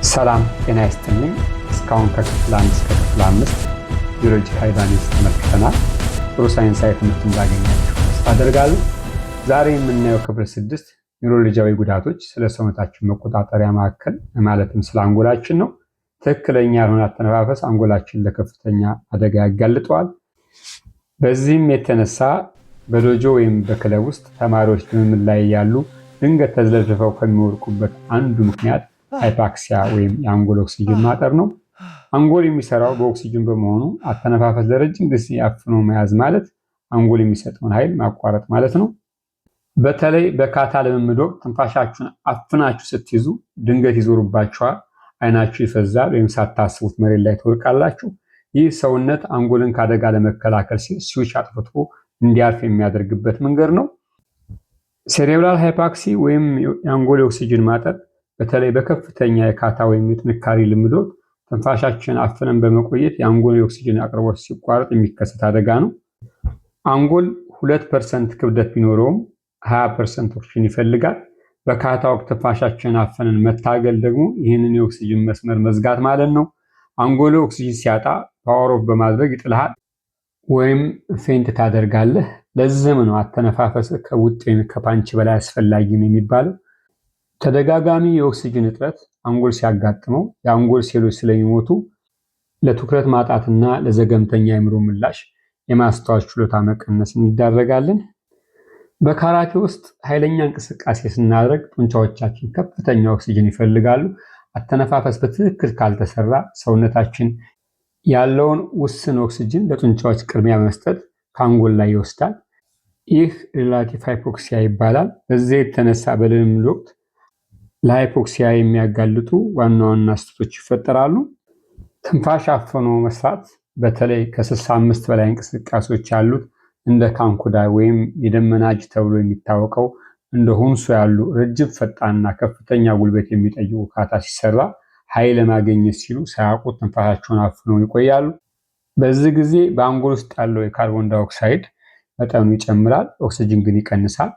ሰላም ጤና ይስጥልኝ። እስካሁን ከክፍል 1 እስከ ክፍል 5 ቢዮሎጂካል ዳይናሚክስ ተመልክተናል። ጥሩ ሳይንሳዊ ትምህርት እንዳገኛችሁ ተስፋ አደርጋለሁ። ዛሬ የምናየው ክፍል 6 ኒውሮሎጂያዊ ጉዳቶች ስለ ሰውነታችን መቆጣጠሪያ ማዕከል ማለትም ስለ አንጎላችን ነው። ትክክለኛ ያልሆነ አተነፋፈስ አንጎላችን ለከፍተኛ አደጋ ያጋልጠዋል። በዚህም የተነሳ በዶጆ ወይም በክለብ ውስጥ ተማሪዎች ልምምድ ላይ ያሉ ድንገት ተዝለፍልፈው ከሚወድቁበት አንዱ ምክንያት ሃይፓክሲያ ወይም የአንጎል ኦክሲጅን ማጠር ነው። አንጎል የሚሰራው በኦክሲጅን በመሆኑ አተነፋፈስ ለረጅም ጊዜ አፍኖ መያዝ ማለት አንጎል የሚሰጠውን ኃይል ማቋረጥ ማለት ነው። በተለይ በካታ ልምምድ ወቅት ትንፋሻችሁን አፍናችሁ ስትይዙ ድንገት ይዞሩባችኋል፣ አይናችሁ ይፈዛል ወይም ሳታስቡት መሬት ላይ ትወድቃላችሁ። ይህ ሰውነት አንጎልን ከአደጋ ለመከላከል ሲል ስዊች አጥፍቶ እንዲያርፍ የሚያደርግበት መንገድ ነው። ሴሬብራል ሃይፓክሲ ወይም የአንጎል ኦክሲጅን ማጠር በተለይ በከፍተኛ የካታ ወይም የጥንካሬ ልምዶች ትንፋሻችንን አፍነን በመቆየት የአንጎል የኦክሲጅን አቅርቦት ሲቋረጥ የሚከሰት አደጋ ነው። አንጎል 2% ክብደት ቢኖረውም 20% ኦክሲጅን ይፈልጋል። በካታ ወቅት ትንፋሻችንን አፍነን መታገል ደግሞ ይህንን የኦክሲጅን መስመር መዝጋት ማለት ነው። አንጎል ኦክሲጅን ሲያጣ ፓወር ኦፍ በማድረግ ይጥልሃል ወይም ፌንት ታደርጋለህ። ለዚህም ነው አተነፋፈስ ከውጥ ወይም ከፓንች በላይ አስፈላጊ ነው የሚባለው። ተደጋጋሚ የኦክሲጅን እጥረት አንጎል ሲያጋጥመው የአንጎል ሴሎች ስለሚሞቱ ለትኩረት ማጣትና ለዘገምተኛ የአእምሮ ምላሽ የማስታወስ ችሎታ መቀነስ እንዳረጋለን። በካራቴ ውስጥ ኃይለኛ እንቅስቃሴ ስናደርግ ጡንቻዎቻችን ከፍተኛ ኦክሲጅን ይፈልጋሉ። አተነፋፈስ በትክክል ካልተሰራ ሰውነታችን ያለውን ውስን ኦክሲጅን ለጡንቻዎች ቅድሚያ መስጠት ከአንጎል ላይ ይወስዳል። ይህ ሪላቲቭ ሃይፖክሲያ ይባላል። በዚህ የተነሳ በልምምድ ወቅት ለሃይፖክሲያ የሚያጋልጡ ዋና ዋና ስህተቶች ይፈጠራሉ። ትንፋሽ አፍኖ መስራት በተለይ ከ65 በላይ እንቅስቃሴዎች ያሉት እንደ ካንኩዳ ወይም የደመና እጅ ተብሎ የሚታወቀው እንደ ሁንሱ ያሉ ረጅም ፈጣንና ከፍተኛ ጉልበት የሚጠይቁ ካታ ሲሰራ ኃይል ለማግኘት ሲሉ ሳያውቁት ትንፋሻቸውን አፍነው ይቆያሉ። በዚህ ጊዜ በአንጎል ውስጥ ያለው የካርቦን ዳይኦክሳይድ መጠኑ ይጨምራል፣ ኦክሲጅን ግን ይቀንሳል።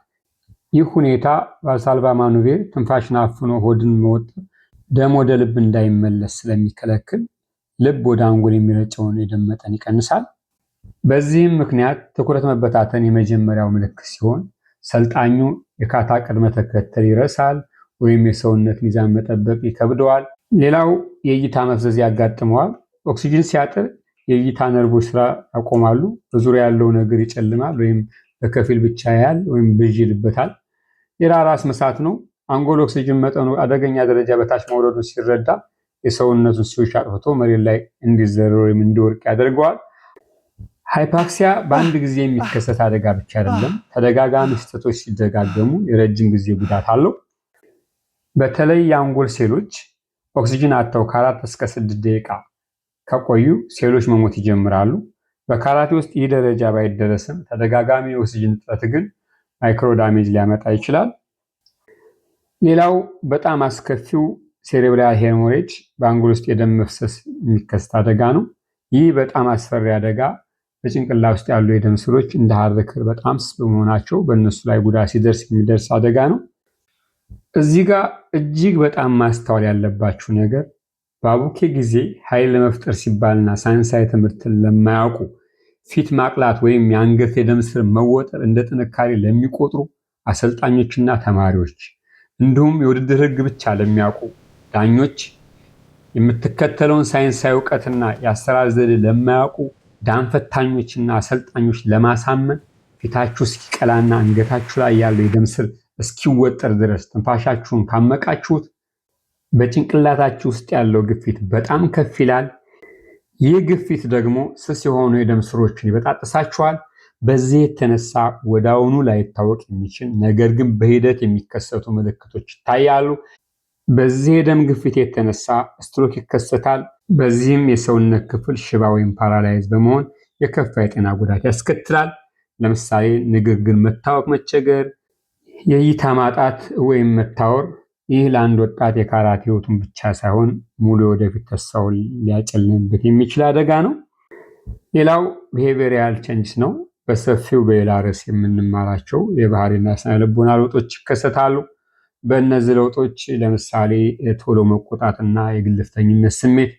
ይህ ሁኔታ ቫልሳልቫ ማኑቬር ትንፋሽን አፍኖ ሆድን መወጠር ደም ወደ ልብ እንዳይመለስ ስለሚከለክል ልብ ወደ አንጎል የሚረጨውን የደም መጠን ይቀንሳል። በዚህም ምክንያት ትኩረት መበታተን የመጀመሪያው ምልክት ሲሆን ሰልጣኙ የካታ ቅድመ ተከተል ይረሳል ወይም የሰውነት ሚዛን መጠበቅ ይከብደዋል። ሌላው የእይታ መፍዘዝ ያጋጥመዋል። ኦክሲጅን ሲያጥር የእይታ ነርቮች ስራ ያቆማሉ። በዙሪያ ያለው ነገር ይጨልማል ወይም በከፊል ብቻ ያያል ወይም ብዥ ይልበታል። ሌላ ራስ መሳት ነው። አንጎል ኦክሲጅን መጠኑ አደገኛ ደረጃ በታች መውረዱን ሲረዳ የሰውነቱን ስዊች አጥፍቶ መሬት ላይ እንዲዘረር ወይም እንዲወድቅ ያደርገዋል። ሃይፓክሲያ በአንድ ጊዜ የሚከሰት አደጋ ብቻ አይደለም። ተደጋጋሚ ስህተቶች ሲደጋገሙ የረጅም ጊዜ ጉዳት አለው። በተለይ የአንጎል ሴሎች ኦክሲጅን አጥተው ከ4 እስከ 6 ደቂቃ ከቆዩ ሴሎች መሞት ይጀምራሉ። በካራቴ ውስጥ ይህ ደረጃ ባይደረስም ተደጋጋሚ የኦክሲጅን እጥረት ግን ማይክሮ ዳሜጅ ሊያመጣ ይችላል። ሌላው በጣም አስከፊው ሴሬብራል ሄሞሬጅ በአንጎል ውስጥ የደም መፍሰስ የሚከሰት አደጋ ነው። ይህ በጣም አስፈሪ አደጋ በጭንቅላት ውስጥ ያሉ የደም ስሮች እንደ ሐር ክር በጣም ስስ በመሆናቸው በእነሱ ላይ ጉዳት ሲደርስ የሚደርስ አደጋ ነው። እዚህ ጋር እጅግ በጣም ማስተዋል ያለባችሁ ነገር በአቡኬ ጊዜ ኃይል ለመፍጠር ሲባልና ሳይንሳዊ ትምህርትን ለማያውቁ ፊት ማቅላት ወይም የአንገት የደም ስር መወጠር እንደ ጥንካሬ ለሚቆጥሩ አሰልጣኞችና ተማሪዎች እንዲሁም የውድድር ሕግ ብቻ ለሚያውቁ ዳኞች የምትከተለውን ሳይንሳዊ እውቀትና የአሰራር ዘዴ ለማያውቁ ዳንፈታኞችና አሰልጣኞች ለማሳመን ፊታችሁ እስኪቀላና አንገታችሁ ላይ ያለው የደም ስር እስኪወጠር ድረስ ትንፋሻችሁን ካመቃችሁት በጭንቅላታችሁ ውስጥ ያለው ግፊት በጣም ከፍ ይላል። ይህ ግፊት ደግሞ ስስ የሆኑ የደም ስሮችን ይበጣጥሳቸዋል። በዚህ የተነሳ ወዳውኑ ላይታወቅ የሚችል ነገር ግን በሂደት የሚከሰቱ ምልክቶች ይታያሉ። በዚህ የደም ግፊት የተነሳ ስትሮክ ይከሰታል። በዚህም የሰውነት ክፍል ሽባ ወይም ፓራላይዝ በመሆን የከፋ የጤና ጉዳት ያስከትላል። ለምሳሌ ንግግር መታወቅ፣ መቸገር፣ የእይታ ማጣት ወይም መታወር። ይህ ለአንድ ወጣት የካራቴ ህይወቱን ብቻ ሳይሆን ሙሉ ወደፊት ተስፋውን ሊያጨልምበት የሚችል አደጋ ነው። ሌላው ቢሄቪየራል ቼንጅስ ነው። በሰፊው በሌላ ርዕስ የምንማራቸው የባህሪና ስነ ልቦና ለውጦች ይከሰታሉ። በእነዚህ ለውጦች ለምሳሌ ቶሎ መቆጣትና የግልፍተኝነት ስሜት፣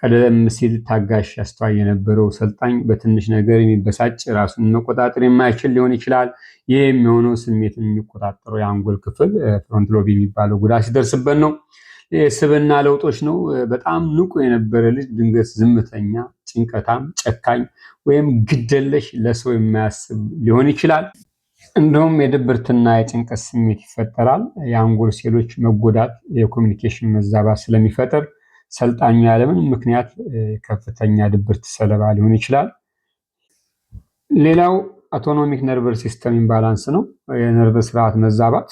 ቀደም ሲል ታጋሽ አስተዋይ የነበረው ሰልጣኝ በትንሽ ነገር የሚበሳጭ ራሱን መቆጣጠር የማይችል ሊሆን ይችላል። ይህ የሚሆነው ስሜትን የሚቆጣጠረው የአንጎል ክፍል ፍሮንት ሎብ የሚባለው ጉዳት ሲደርስበት ነው። የስብዕና ለውጦች ነው። በጣም ንቁ የነበረ ልጅ ድንገት ዝምተኛ፣ ጭንቀታም፣ ጨካኝ ወይም ግደለሽ፣ ለሰው የማያስብ ሊሆን ይችላል። እንዲሁም የድብርትና የጭንቀት ስሜት ይፈጠራል። የአንጎል ሴሎች መጎዳት የኮሚኒኬሽን መዛባት ስለሚፈጥር ሰልጣኙ ያለምንም ምክንያት ከፍተኛ ድብርት ሰለባ ሊሆን ይችላል። ሌላው አውቶኖሚክ ነርቨስ ሲስተም ኢምባላንስ ነው፣ የነርቭ ስርዓት መዛባት።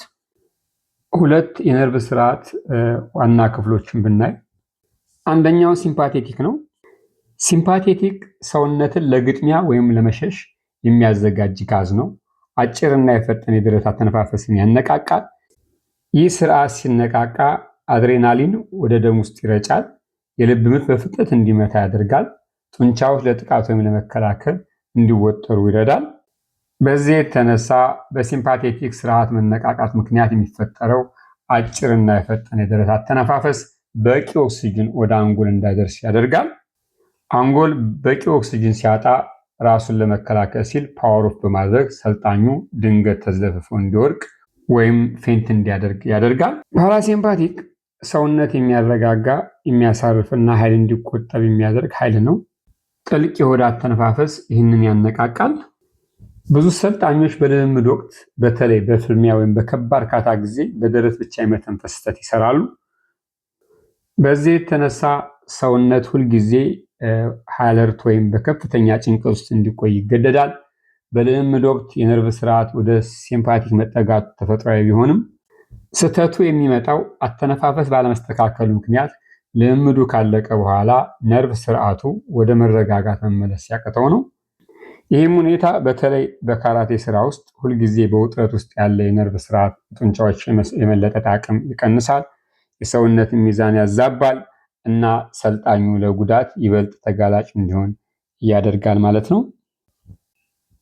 ሁለት የነርቭ ስርዓት ዋና ክፍሎችን ብናይ፣ አንደኛው ሲምፓቴቲክ ነው። ሲምፓቴቲክ ሰውነትን ለግጥሚያ ወይም ለመሸሽ የሚያዘጋጅ ጋዝ ነው። አጭርና የፈጠነ የደረት አተነፋፈስን ያነቃቃል። ይህ ስርዓት ሲነቃቃ አድሬናሊን ወደ ደም ውስጥ ይረጫል። የልብ ምት በፍጥነት እንዲመታ ያደርጋል። ጡንቻዎች ለጥቃት ወይም ለመከላከል እንዲወጠሩ ይረዳል። በዚህ የተነሳ በሲምፓቴቲክ ስርዓት መነቃቃት ምክንያት የሚፈጠረው አጭርና የፈጠነ የደረት አተነፋፈስ በቂ ኦክሲጅን ወደ አንጎል እንዳይደርስ ያደርጋል። አንጎል በቂ ኦክሲጅን ሲያጣ ራሱን ለመከላከል ሲል ፓወር ኦፍ በማድረግ ሰልጣኙ ድንገት ተዝለፍፎ እንዲወድቅ ወይም ፌንት እንዲያደርግ ያደርጋል። ፓራሲምፓቲክ ሰውነት የሚያረጋጋ የሚያሳርፍና ኃይል እንዲቆጠብ የሚያደርግ ኃይል ነው። ጥልቅ የሆድ አተነፋፈስ ይህንን ያነቃቃል። ብዙ ሰልጣኞች በልምምድ ወቅት በተለይ በፍልሚያ ወይም በከባድ ካታ ጊዜ በደረት ብቻ የመተንፈስ ስህተት ይሰራሉ። በዚህ የተነሳ ሰውነት ሁልጊዜ አለርት ወይም በከፍተኛ ጭንቀት ውስጥ እንዲቆይ ይገደዳል። በልምምድ ወቅት የነርቭ ስርዓት ወደ ሲምፓቲክ መጠጋቱ ተፈጥሯዊ ቢሆንም ስህተቱ የሚመጣው አተነፋፈስ ባለመስተካከሉ ምክንያት ልምምዱ ካለቀ በኋላ ነርቭ ስርዓቱ ወደ መረጋጋት መመለስ ሲያቅተው ነው። ይህም ሁኔታ በተለይ በካራቴ ስራ ውስጥ ሁልጊዜ በውጥረት ውስጥ ያለ የነርቭ ስርዓት ጡንቻዎች የመለጠጥ አቅም ይቀንሳል፣ የሰውነት ሚዛን ያዛባል እና ሰልጣኙ ለጉዳት ይበልጥ ተጋላጭ እንዲሆን ያደርጋል ማለት ነው።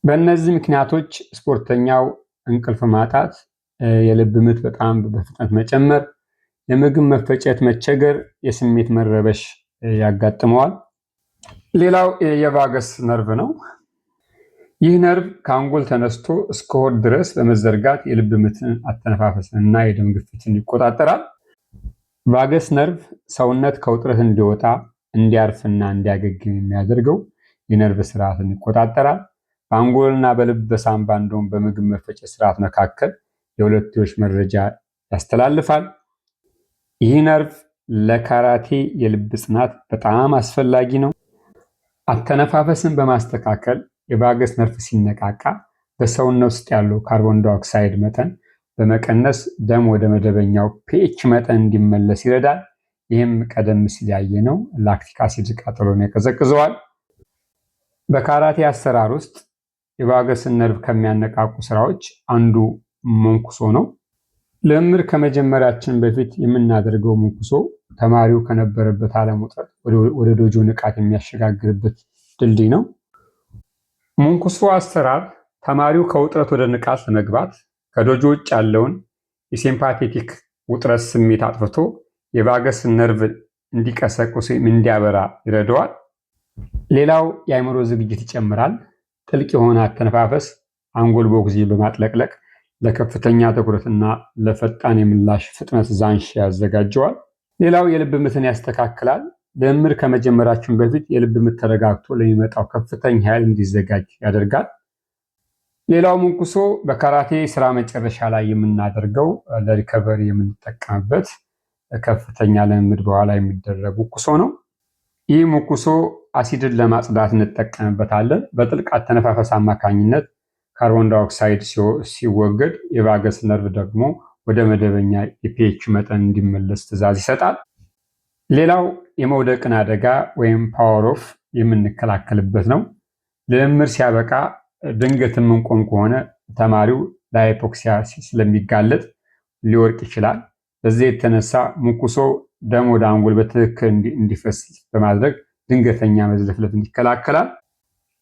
በእነዚህ ምክንያቶች ስፖርተኛው እንቅልፍ ማጣት፣ የልብ ምት በጣም በፍጥነት መጨመር፣ የምግብ መፈጨት መቸገር፣ የስሜት መረበሽ ያጋጥመዋል። ሌላው የቫገስ ነርቭ ነው። ይህ ነርቭ ከአንጎል ተነስቶ እስከ ሆድ ድረስ በመዘርጋት የልብ ምትን፣ አተነፋፈስን እና የደም ግፊትን ይቆጣጠራል። ቫገስ ነርቭ ሰውነት ከውጥረት እንዲወጣ እንዲያርፍና እንዲያገግም የሚያደርገው የነርቭ ስርዓትን ይቆጣጠራል። በአንጎልና በልብ በሳምባ እንዲሁም በምግብ መፈጨት ስርዓት መካከል የሁለትዮሽ መረጃ ያስተላልፋል። ይህ ነርቭ ለካራቴ የልብ ጽናት በጣም አስፈላጊ ነው። አተነፋፈስን በማስተካከል የቫገስ ነርቭ ሲነቃቃ በሰውነት ውስጥ ያለው ካርቦን ዳይኦክሳይድ መጠን በመቀነስ ደም ወደ መደበኛው ፒኤች መጠን እንዲመለስ ይረዳል። ይህም ቀደም ሲል ያየነው ላክቲክ አሲድ ቃጠሎን ያቀዘቅዘዋል። በካራቴ አሰራር ውስጥ የቫገስን ነርቭ ከሚያነቃቁ ስራዎች አንዱ ሞንኩሶ ነው። ልምምድ ከመጀመሪያችን በፊት የምናደርገው ሞንኩሶ ተማሪው ከነበረበት ዓለም ውጥረት ወደ ዶጆ ንቃት የሚያሸጋግርበት ድልድይ ነው። ሞንኩሶ አሰራር ተማሪው ከውጥረት ወደ ንቃት ለመግባት ከዶጆ ውጭ ያለውን የሲምፓቴቲክ ውጥረት ስሜት አጥፍቶ የቫገስ ነርቭ እንዲቀሰቅስ ወይም እንዲያበራ ይረዳዋል። ሌላው የአእምሮ ዝግጅት ይጨምራል። ጥልቅ የሆነ አተነፋፈስ አንጎል በኦክሲጅን በማጥለቅለቅ ለከፍተኛ ትኩረትና ለፈጣን የምላሽ ፍጥነት ዛንሽ ያዘጋጀዋል። ሌላው የልብ ምትን ያስተካክላል። ልምምድ ከመጀመራችን በፊት የልብ ምት ተረጋግቶ ለሚመጣው ከፍተኛ ኃይል እንዲዘጋጅ ያደርጋል። ሌላው ሞንኩሶ በካራቴ ስራ መጨረሻ ላይ የምናደርገው ለሪከቨሪ የምንጠቀምበት ከፍተኛ ልምምድ በኋላ የሚደረግ ሞንኩሶ ነው። ይህ ሞንኩሶ አሲድን ለማጽዳት እንጠቀምበታለን። በጥልቅ አተነፋፈስ አማካኝነት ካርቦን ዳይኦክሳይድ ሲወገድ የቫገስ ነርቭ ደግሞ ወደ መደበኛ የፒኤች መጠን እንዲመለስ ትዕዛዝ ይሰጣል። ሌላው የመውደቅን አደጋ ወይም ፓወር ኦፍ የምንከላከልበት ነው። ልምምድ ሲያበቃ ድንገት የምንቆም ከሆነ ተማሪው ለሃይፖክሲያ ስለሚጋለጥ ሊወድቅ ይችላል። በዚህ የተነሳ ሞንኩሶ ደም ወደ አንጎል በትክክል እንዲፈስ በማድረግ ድንገተኛ መዝለፍለፍን ይከላከላል።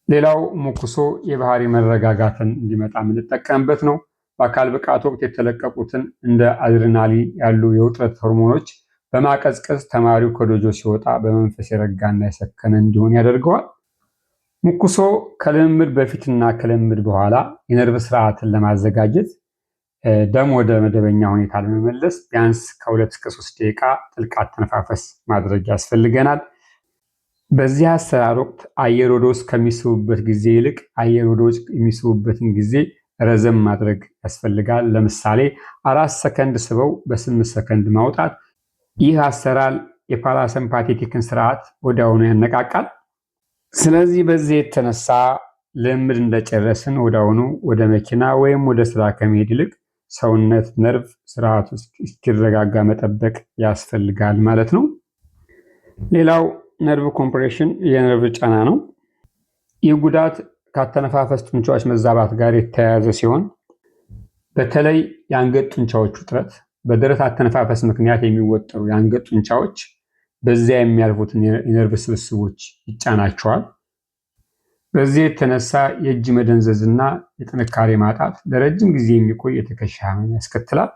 ሌላው ሞንኩሶ የባህሪ መረጋጋትን እንዲመጣ የምንጠቀምበት ነው። በአካል ብቃት ወቅት የተለቀቁትን እንደ አድሬናሊን ያሉ የውጥረት ሆርሞኖች በማቀዝቀዝ ተማሪው ከዶጆ ሲወጣ በመንፈስ የረጋና የሰከነ እንዲሆን ያደርገዋል። ሙኩሶ ከልምምድ በፊትና ከልምምድ በኋላ የነርቭ ስርዓትን ለማዘጋጀት ደም ወደ መደበኛ ሁኔታ ለመመለስ ቢያንስ ከ2 እስከ 3 ደቂቃ ጥልቅ አተነፋፈስ ማድረግ ያስፈልገናል። በዚህ አሰራር ወቅት አየር ወደ ውስጥ ከሚስቡበት ጊዜ ይልቅ አየር ወደ ውጭ የሚስቡበትን ጊዜ ረዘም ማድረግ ያስፈልጋል። ለምሳሌ 4 ሰከንድ ስበው በ8 ሰከንድ ማውጣት። ይህ አሰራር የፓራሲምፓቴቲክን ስርዓት ወዲያውኑ ያነቃቃል። ስለዚህ በዚህ የተነሳ ልምምድ እንደጨረስን ወዲያውኑ ወደ መኪና ወይም ወደ ስራ ከመሄድ ይልቅ ሰውነት ነርቭ ስርዓቱ እስኪረጋጋ መጠበቅ ያስፈልጋል ማለት ነው። ሌላው ነርቭ ኮምፕሬሽን የነርቭ ጫና ነው። ይህ ጉዳት ከአተነፋፈስ ጡንቻዎች መዛባት ጋር የተያያዘ ሲሆን በተለይ የአንገት ጡንቻዎች ውጥረት፣ በደረት አተነፋፈስ ምክንያት የሚወጠሩ የአንገት ጡንቻዎች በዚያ የሚያልፉትን የነርቭ ስብስቦች ይጫናቸዋል። በዚህ የተነሳ የእጅ መደንዘዝና የጥንካሬ ማጣት ለረጅም ጊዜ የሚቆይ የትከሻ ህመም ያስከትላል።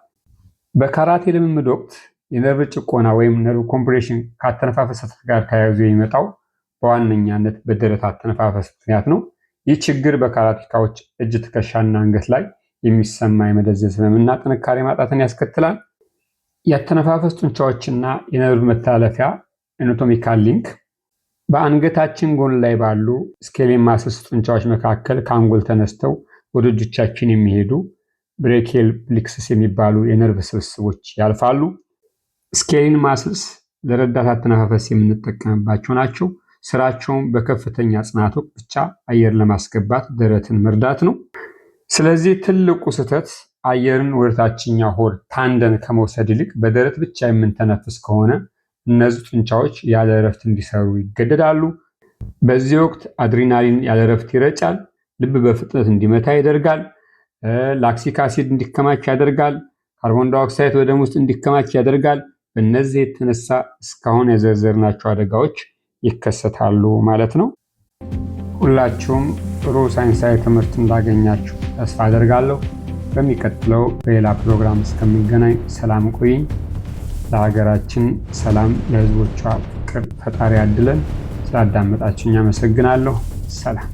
በካራቴ ልምምድ ወቅት የነርቭ ጭቆና ወይም ነርቭ ኮምፕሬሽን ከአተነፋፈስ ጋር ተያይዞ የሚመጣው በዋነኛነት በደረት አተነፋፈስ ምክንያት ነው። ይህ ችግር በካራቴካዎች እጅ፣ ትከሻና አንገት ላይ የሚሰማ የመደንዘዝ ህመምና ጥንካሬ ማጣትን ያስከትላል። የአተነፋፈስ ጡንቻዎችና የነርቭ መተላለፊያ አናቶሚካል ሊንክ በአንገታችን ጎን ላይ ባሉ ስኬሌን ማስልስ ጡንቻዎች መካከል ከአንጎል ተነስተው ወደ እጆቻችን የሚሄዱ ብሬኪየል ፕሌክሰስ የሚባሉ የነርቭ ስብስቦች ያልፋሉ። ስኬሌን ማስልስ ለረዳት አተነፋፈስ የምንጠቀምባቸው ናቸው። ስራቸውም በከፍተኛ ጽናት ወቅት ብቻ አየር ለማስገባት ደረትን መርዳት ነው። ስለዚህ ትልቁ ስህተት አየርን ወደ ታችኛው ሆድ ታንደን ከመውሰድ ይልቅ በደረት ብቻ የምንተነፍስ ከሆነ እነዚህ ጡንቻዎች ያለ እረፍት እንዲሰሩ ይገደዳሉ። በዚህ ወቅት አድሬናሊን ያለ እረፍት ይረጫል፣ ልብ በፍጥነት እንዲመታ ያደርጋል፣ ላክቲክ አሲድ እንዲከማች ያደርጋል፣ ካርቦን ዳይኦክሳይድ ወደ ደም ውስጥ እንዲከማች ያደርጋል። በእነዚህ የተነሳ እስካሁን የዘረዘርናቸው አደጋዎች ይከሰታሉ ማለት ነው። ሁላችሁም ጥሩ ሳይንሳዊ ትምህርት እንዳገኛችሁ ተስፋ አደርጋለሁ። በሚቀጥለው በሌላ ፕሮግራም እስከምንገናኝ ሰላም ቆይኝ። ለሀገራችን ሰላም፣ ለሕዝቦቿ ፍቅር ፈጣሪ ያድለን። ስላዳመጣችሁኝ አመሰግናለሁ። ሰላም።